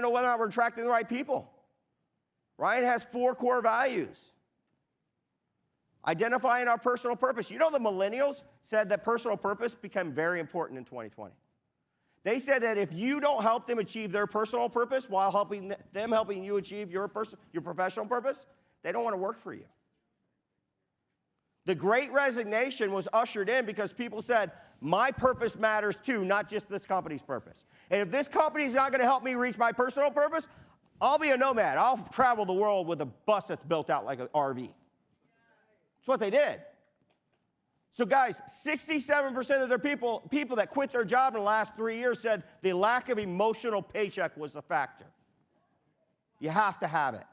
know whether or not we're attracting the right people. Ryan has 4 core values. Identifying our personal purpose. You know, the millennials said that personal purpose became very important in 2020. They said that if you don't help them achieve their personal purpose while helping you achieve your professional purpose, they don't want to work for you. The Great Resignation was ushered in because people said, my purpose matters too, not just this company's purpose. And if this company's not going to help me reach my personal purpose, I'll be a nomad. I'll travel the world with a bus that's built out like an RV. That's what they did. So guys, 67% of their people that quit their job in the last 3 years said the lack of emotional paycheck was a factor. You have to have it.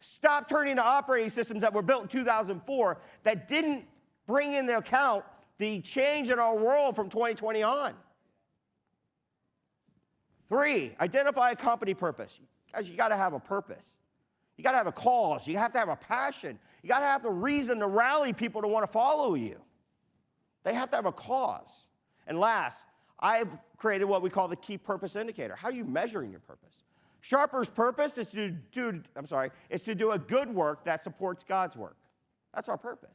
Stop turning to operating systems that were built in 2004 that didn't bring into account the change in our world from 2020 on. 3, identify a company purpose. Guys, you got to have a purpose. You got to have a cause. You have to have a passion. You got to have the reason to rally people to want to follow you. They have to have a cause. And last, I've created what we call the key purpose indicator. How are you measuring your purpose? Sharper's purpose is to do a good work that supports God's work. That's our purpose.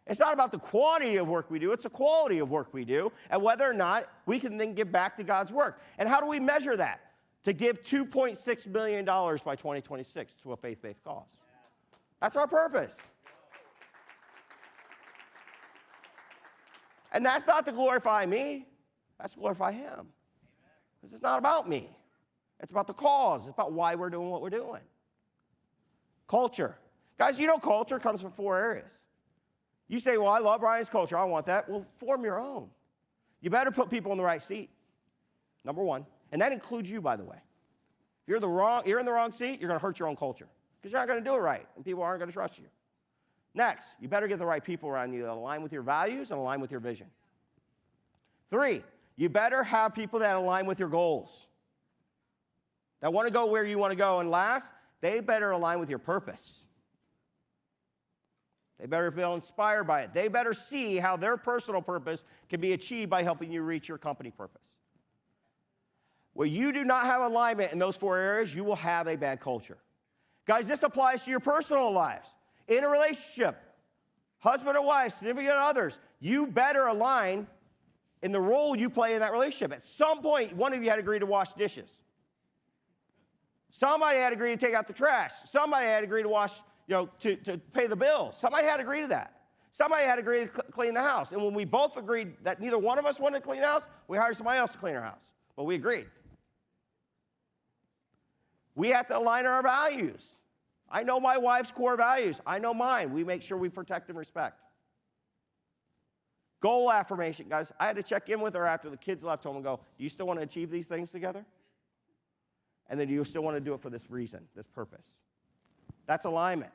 It's not about the quantity of work we do, it's the quality of work we do, and whether or not we can then give back to God's work. And how do we measure that? To give $2.6 million by 2026 to a faith-based cause. That's our purpose. And that's not to glorify me, that's to glorify him. Because it's not about me. It's about the cause. It's about why we're doing what we're doing. Culture. Guys, you know culture comes from 4 areas. You say, well, I love Ryan's culture. I want that. Well, form your own. You better put people in the right seat. Number 1. And that includes you, by the way. If you're in the wrong seat, you're going to hurt your own culture. Because you're not going to do it right. And people aren't going to trust you. Next, you better get the right people around you that align with your values and align with your vision. 3, you better have people that align with your goals. That want to go where you want to go. And last, they better align with your purpose. They better feel inspired by it. They better see how their personal purpose can be achieved by helping you reach your company purpose. Where you do not have alignment in those 4 areas, you will have a bad culture. Guys, this applies to your personal lives. In a relationship, husband and wife, significant others, you better align in the role you play in that relationship. At some point, one of you had to agree to wash dishes. Somebody had to agree to take out the trash. Somebody had to agree to wash, to pay the bills. Somebody had to agree to that. Somebody had to agree to clean the house. And when we both agreed that neither one of us wanted to clean the house, we hired somebody else to clean our house. But we agreed. We have to align our values. I know my wife's core values. I know mine. We make sure we protect and respect. Goal affirmation, guys. I had to check in with her after the kids left home and go, do you still want to achieve these things together? And then do you still want to do it for this reason, this purpose? That's alignment.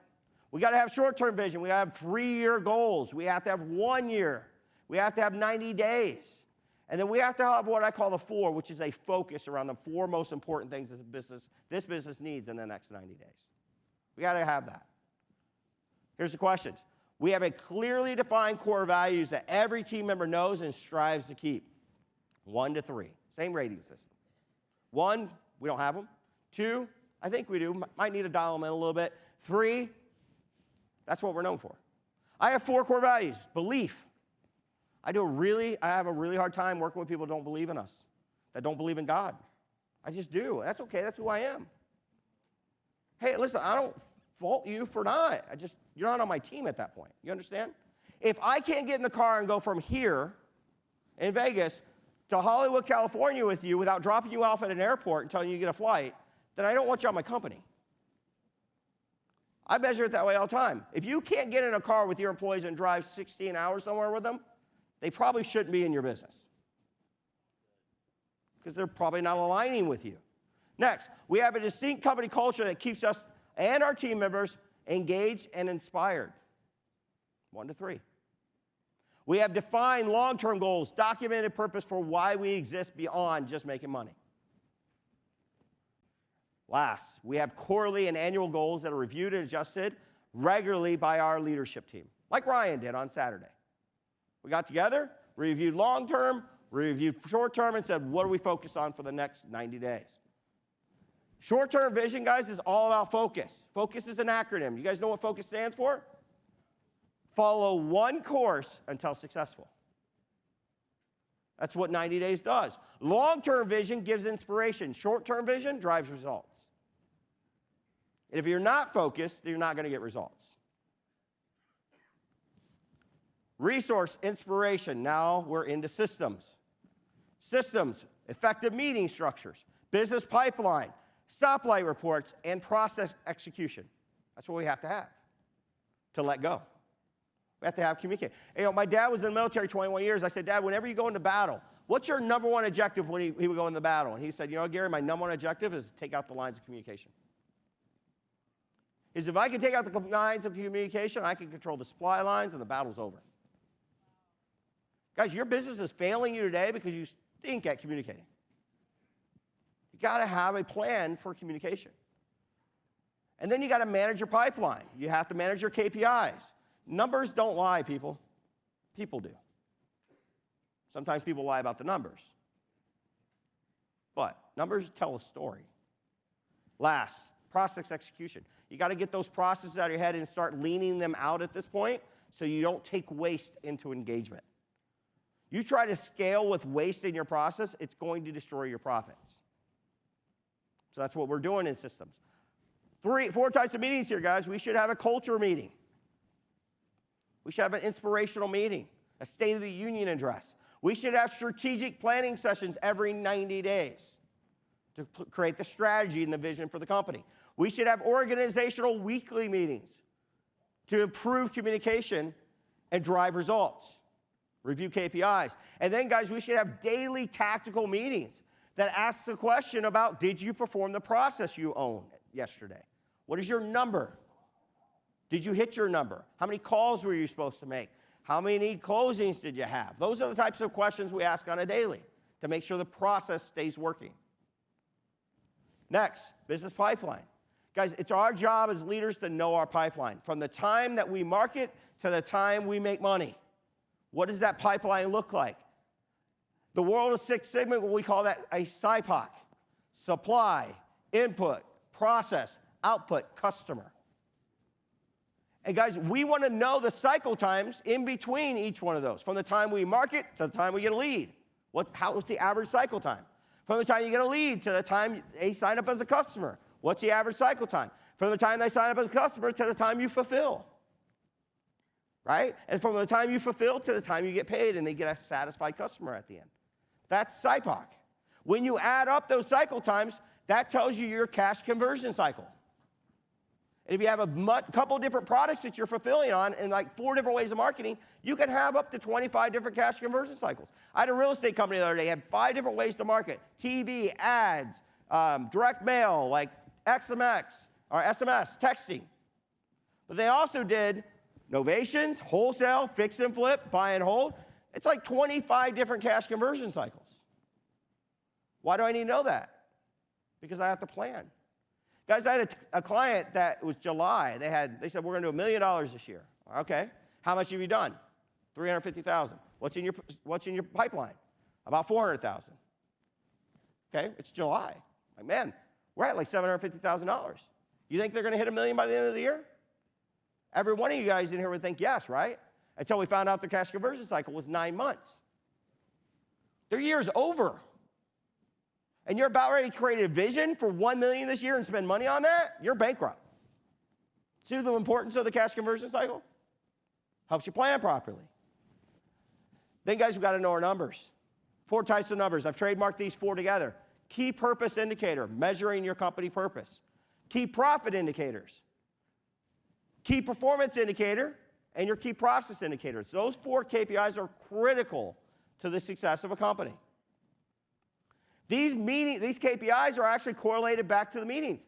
We got to have short-term vision. We got to have 3-year goals. We have to have 1 year. We have to have 90 days. And then we have to have what I call the 4, which is a focus around the 4 most important things that this business needs in the next 90 days. We got to have that. Here's the questions. We have a clearly defined core values that every team member knows and strives to keep. 1 to 3. Same rating system. 1, we don't have them. 2, I think we do. Might need to dial them in a little bit. 3, that's what we're known for. I have 4 core values. Belief. I have a really hard time working with people who don't believe in us, that don't believe in God. I just do. That's okay. That's who I am. Hey, listen, I don't fault you for not. You're not on my team at that point. You understand? If I can't get in the car and go from here in Vegas to Hollywood, California with you without dropping you off at an airport and telling you get a flight, then I don't want you on my company. I measure it that way all the time. If you can't get in a car with your employees and drive 16 hours somewhere with them, they probably shouldn't be in your business because they're probably not aligning with you. Next, we have a distinct company culture that keeps us and our team members engaged and inspired. 1 to 3. We have defined long-term goals, documented purpose for why we exist beyond just making money. Last, we have quarterly and annual goals that are reviewed and adjusted regularly by our leadership team, like Ryan did on Saturday. We got together, reviewed long-term, We reviewed short-term and said, what are we focused on for the next 90 days? Short-term vision, guys, is all about focus. Focus is an acronym. You guys know what focus stands for? Follow one course until successful. That's what 90 days does. Long-term vision gives inspiration. Short-term vision drives results. And if you're not focused, you're not going to get results. Resource, inspiration. Now we're into systems. Systems, effective meeting structures, business pipeline, stoplight reports, and process execution. That's what we have to let go. We have to have communication. You know, my dad was in the military 21 years. I said, Dad, whenever you go into battle, what's your number one objective when he would go into battle? And he said, you know, Gary, my number one objective is to take out the lines of communication. Is if I can take out the lines of communication, I can control the supply lines, and the battle's over. Guys, your business is failing you today because you stink at communicating. You got to have a plan for communication. And then you got to manage your pipeline. You have to manage your KPIs. Numbers don't lie, people. People do. Sometimes people lie about the numbers. But numbers tell a story. Last, process execution. You got to get those processes out of your head and start leaning them out at this point so you don't take waste into engagement. You try to scale with waste in your process, it's going to destroy your profits. So that's what we're doing in systems. 4 types of meetings here, guys. We should have a culture meeting. We should have an inspirational meeting, a State of the Union address. We should have strategic planning sessions every 90 days to create the strategy and the vision for the company. We should have organizational weekly meetings to improve communication and drive results, review KPIs. And then, guys, we should have daily tactical meetings that ask the question about, did you perform the process you owned yesterday? What is your number? Did you hit your number? How many calls were you supposed to make? How many closings did you have? Those are the types of questions we ask on a daily to make sure the process stays working. Next, business pipeline. Guys, it's our job as leaders to know our pipeline. From the time that we market to the time we make money. What does that pipeline look like? The world of Six Sigma, we call that a SIPOC. Supply, input, process, output, customer. And guys, we want to know the cycle times in between each one of those. From the time we market to the time we get a lead. What's the average cycle time? From the time you get a lead to the time they sign up as a customer. What's the average cycle time? From the time they sign up as a customer to the time you fulfill. Right? And from the time you fulfill to the time you get paid and they get a satisfied customer at the end. That's SIPOC. When you add up those cycle times, that tells you your cash conversion cycle. And if you have a couple different products that you're fulfilling on and like 4 different ways of marketing, you can have up to 25 different cash conversion cycles. I had a real estate company the other day, had 5 different ways to market. TV, ads, direct mail, like SMS, texting. But they also did novations, wholesale, fix and flip, buy and hold. It's like 25 different cash conversion cycles. Why do I need to know that? Because I have to plan. Guys, I had a client that was July. They said, we're going to do $1 million this year. Okay. How much have you done? $350,000. What's in your pipeline? About $400,000. Okay, it's July. Like, man, we're at like $750,000. You think they're going to hit $1 million by the end of the year? Every one of you guys in here would think yes, right? Until we found out their cash conversion cycle was 9 months. Their year's over. And you're about ready to create a vision for $1 million this year and spend money on that, you're bankrupt. See the importance of the cash conversion cycle? Helps you plan properly. Then, guys, we've got to know our numbers. 4 types of numbers. I've trademarked these 4 together. Key purpose indicator, measuring your company purpose. Key profit indicators. Key performance indicator, and your key process indicators. Those 4 KPIs are critical to the success of a company. These KPIs are actually correlated back to the meetings.